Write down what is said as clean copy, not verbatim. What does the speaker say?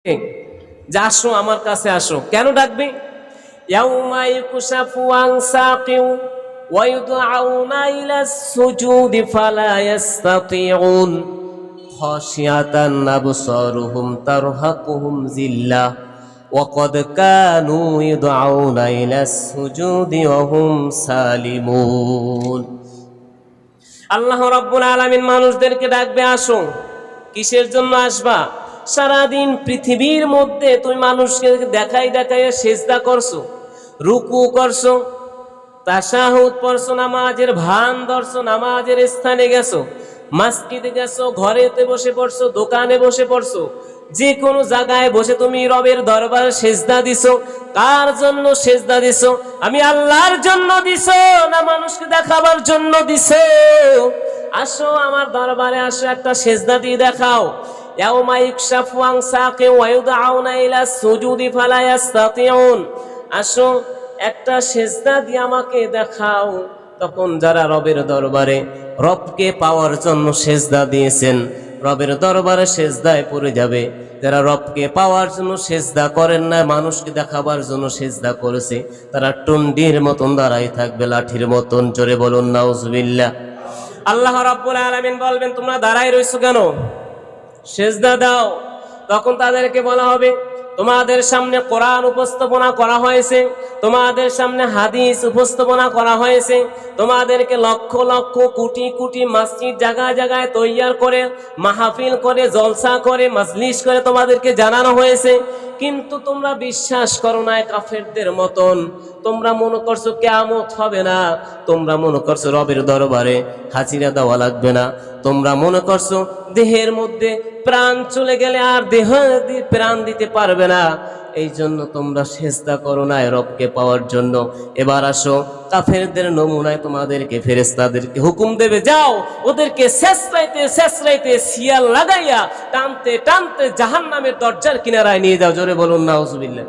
যে আসো আমার কাছে আসো। কেন ডাকবে? ইয়াউমা ইউকশাফু আন সাকিউ ওয়া ইউদআউনা ইলা সুজুদি ফালা ইস্তাতিউন খাশিয়াতান আবসারুহুম তারহাকুহুম যিল্লাহ ওয়া ক্বাদ কানু ইউদআউনা ইলা সুজুদি ওয়া হুম সালিমুন। আল্লাহ রাব্বুল আলামিন মানুষদেরকে ডাকবে, আসো। কিসের জন্য আসবা? সারাদিন পৃথিবীর মধ্যে তুমি মানুষকে দেখাই দেখাই সেজদা করছো, রুকু করছো, তাশাহুদ পড়ছো, নামাজের ভান ধরছো, নামাজের স্থানে গেছো, মসজিদে গেছো, ঘরেতে বসে পড়ছো, দোকানে বসে পড়ছো, যে কোনো জায়গায় বসে তুমি রবের দরবারে সেজদা দিছো। কার জন্য সেজদা দিছো? আমি আল্লাহর জন্য দিছো না মানুষকে দেখাবার জন্য দিছো? আসো আমার দরবারে, আসো, একটা সেজদা দিয়ে দেখাও। ইয়াউমা ইউকশাফু আন সাকিন ওয়া ইউদআউনা ইলা সুজুদি ফালা ইস্তাতিউন। আসো একটা সেজদা দিয়ে আমাকে দেখাও। তখন যারা রবের দরবারে রবকে পাওয়ার জন্য সেজদা দিয়েছেন, রবের দরবারে সেজদায় পড়ে যাবে। যারা রবকে পাওয়ার জন্য সেজদা করেন না, মানুষকে দেখাবার জন্য সেজদা করেছে, তারা টুন্ডির মতন দাঁড়াই থাকবে, লাঠির মতন। জোরে বলুন নাউজুবিল্লাহ। আল্লাহ রাব্বুল আলামিন বলবেন, তোমরা দাঁড়াই রইছো কেন? সেজদা দাও। তখন তাদেরকে বলা হবে, তোমাদের সামনে কোরআন উপস্থাপনা করা হয়েছে, তোমাদের সামনে হাদিস উপস্থাপনা করা হয়েছে, তোমাদেরকে লক্ষ লক্ষ কোটি কোটি মসজিদ জায়গায় জায়গায় তৈয়ার করে, মাহফিল করে, জলসা করে, মজলিস করে তোমাদেরকে জানানো হয়েছে, কিন্তু তোমরা বিশ্বাস করো না। কাফেরদের মতন তোমরা মনে করছো কিয়ামত হবে না, তোমরা মনে করছো রবের দরবারে হাজিরা দেওয়া লাগবে না, তোমরা মনে করছো দেহের মধ্যে প্রাণ চলে গেলে আর দেহ প্রাণ দিতে পারবে না, এই জন্য তোমরা সেজদা করো না রবকে পাওয়ার জন্য। এবার আসো, কাফেরদের নমুনায় তোমাদেরকে ফেরেশতাদেরকে হুকুম দেবে, যাও ওদেরকে শেষরাইতে শেষরাইতে শিয়াল লাগাইয়া টানতে টানতে জাহান্নামের দরজার কিনারায় নিয়ে যাও। জোরে বলুন নাউজুবিল্লাহ।